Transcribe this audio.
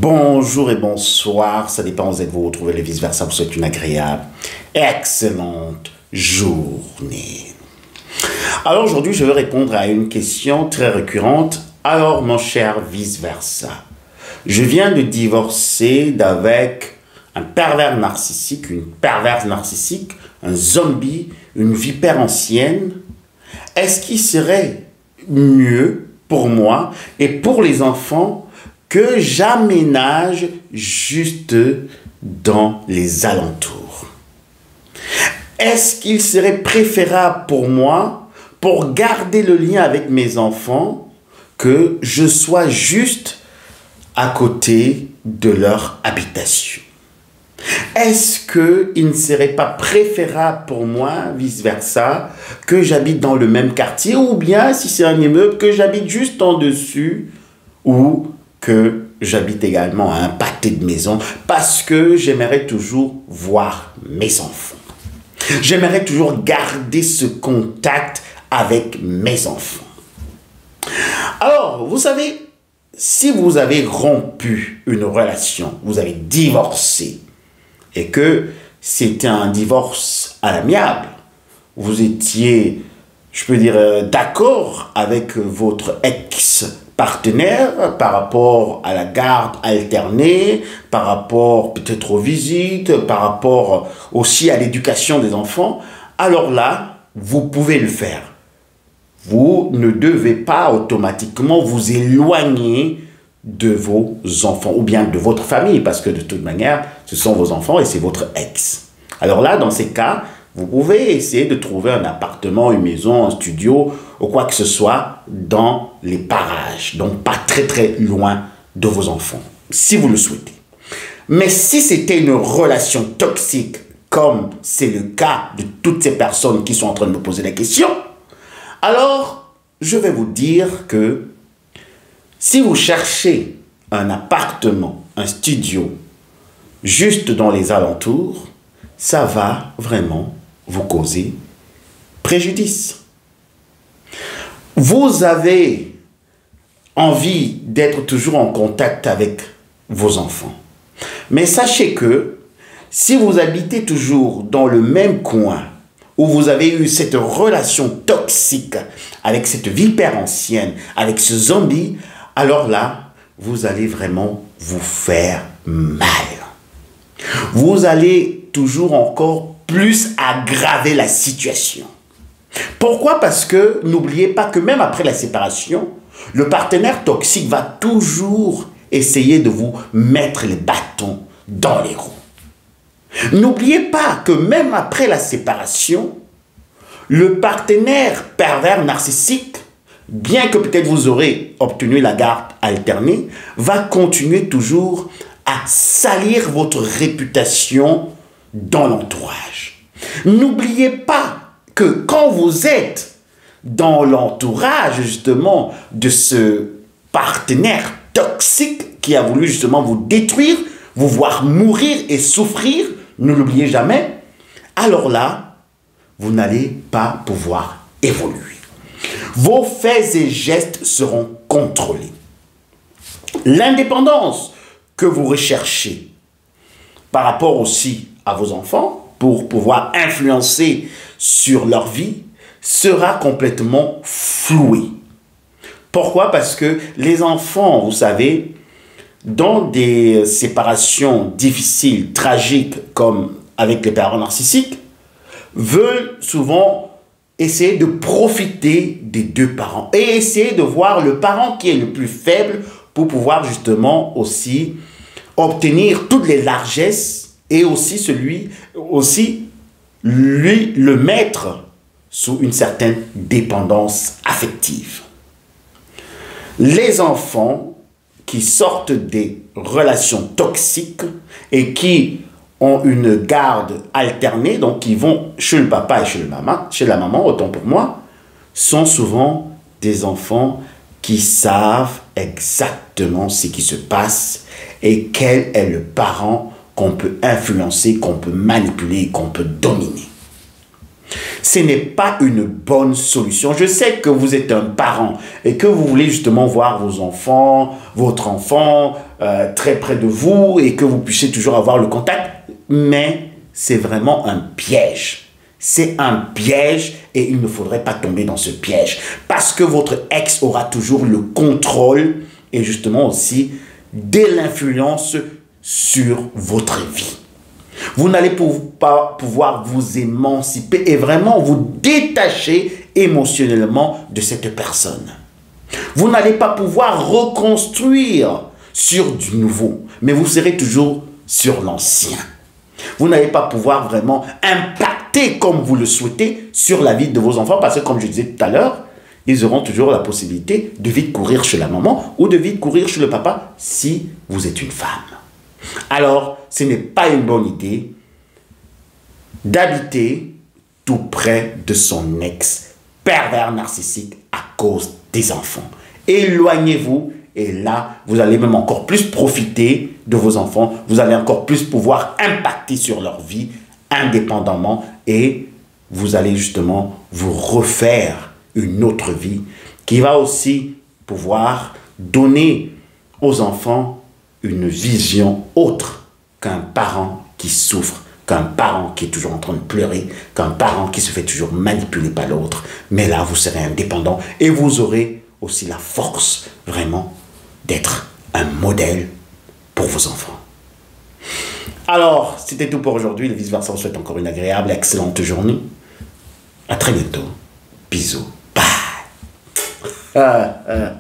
Bonjour et bonsoir, ça dépend où vous êtes, vous retrouvez les vice-versa, vous souhaite une agréable, excellente journée. Alors aujourd'hui, je vais répondre à une question très récurrente. Alors mon cher vice-versa, je viens de divorcer d'avec un pervers narcissique, une perverse narcissique, un zombie, une vipère ancienne. Est-ce qu'il serait mieux pour moi et pour les enfants que j'aménage juste dans les alentours? Est-ce qu'il serait préférable pour moi, pour garder le lien avec mes enfants, que je sois juste à côté de leur habitation? Est-ce qu'il ne serait pas préférable pour moi, vice-versa, que j'habite dans le même quartier, ou bien, si c'est un immeuble, que j'habite juste en dessus, ou que j'habite également à un pâté de maison, parce que j'aimerais toujours voir mes enfants. J'aimerais toujours garder ce contact avec mes enfants. Alors, vous savez, si vous avez rompu une relation, vous avez divorcé, et que c'était un divorce à l'amiable, vous étiez, je peux dire, d'accord avec votre ex-partenaire par rapport à la garde alternée, par rapport peut-être aux visites, par rapport aussi à l'éducation des enfants, alors là, vous pouvez le faire. Vous ne devez pas automatiquement vous éloigner de vos enfants ou bien de votre famille, parce que de toute manière, ce sont vos enfants et c'est votre ex. Alors là, dans ces cas, vous pouvez essayer de trouver un appartement, une maison, un studio ou quoi que ce soit dans les parages, donc pas très loin de vos enfants, si vous le souhaitez. Mais si c'était une relation toxique, comme c'est le cas de toutes ces personnes qui sont en train de me poser la question, alors je vais vous dire que si vous cherchez un appartement, un studio, juste dans les alentours, ça va vraiment vous causer préjudice. Vous avez envie d'être toujours en contact avec vos enfants. Mais sachez que si vous habitez toujours dans le même coin où vous avez eu cette relation toxique avec cette vipère ancienne, avec ce zombie, alors là, vous allez vraiment vous faire mal. Vous allez toujours encore plus aggraver la situation. Pourquoi? Parce que n'oubliez pas que même après la séparation, le partenaire toxique va toujours essayer de vous mettre les bâtons dans les roues. N'oubliez pas que même après la séparation, le partenaire pervers narcissique, bien que peut-être vous aurez obtenu la garde alternée, va continuer toujours à salir votre réputation dans l'entourage. N'oubliez pas que quand vous êtes dans l'entourage justement de ce partenaire toxique qui a voulu justement vous détruire, vous voir mourir et souffrir, ne l'oubliez jamais, alors là, vous n'allez pas pouvoir évoluer. Vos faits et gestes seront contrôlés. L'indépendance que vous recherchez par rapport aussi à vos enfants pour pouvoir influencer sur leur vie sera complètement flouée. Pourquoi? Parce que les enfants, vous savez, dans des séparations difficiles, tragiques, comme avec les parents narcissiques, veulent souvent essayer de profiter des deux parents et essayer de voir le parent qui est le plus faible pour pouvoir justement aussi obtenir toutes les largesses et aussi lui le mettre sous une certaine dépendance affective. Les enfants qui sortent des relations toxiques et qui ont une garde alternée, donc qui vont chez le papa et chez la maman, autant pour moi, sont souvent des enfants qui savent exactement ce qui se passe et quel est le parent qu'on peut influencer, qu'on peut manipuler, qu'on peut dominer. Ce n'est pas une bonne solution. Je sais que vous êtes un parent et que vous voulez justement voir vos enfants, votre enfant très près de vous et que vous puissiez toujours avoir le contact, mais c'est vraiment un piège. C'est un piège et il ne faudrait pas tomber dans ce piège parce que votre ex aura toujours le contrôle et justement aussi de l'influence sur votre vie. Vous n'allez pas pouvoir vous émanciper et vraiment vous détacher émotionnellement de cette personne. Vous n'allez pas pouvoir reconstruire sur du nouveau, mais vous serez toujours sur l'ancien. Vous n'allez pas pouvoir vraiment impacter comme vous le souhaitez sur la vie de vos enfants parce que comme je disais tout à l'heure, ils auront toujours la possibilité de vite courir chez la maman ou de vite courir chez le papa si vous êtes une femme. Alors, ce n'est pas une bonne idée d'habiter tout près de son ex pervers narcissique à cause des enfants. Éloignez-vous et là, vous allez même encore plus profiter de vos enfants. Vous allez encore plus pouvoir impacter sur leur vie indépendamment et vous allez justement vous refaire une autre vie qui va aussi pouvoir donner aux enfants une vision autre qu'un parent qui souffre, qu'un parent qui est toujours en train de pleurer, qu'un parent qui se fait toujours manipuler par l'autre. Mais là, vous serez indépendant et vous aurez aussi la force vraiment d'être un modèle pour vos enfants. Alors, c'était tout pour aujourd'hui. Le vice-versa, on souhaite encore une agréable, excellente journée. À très bientôt. Bisous. Bye.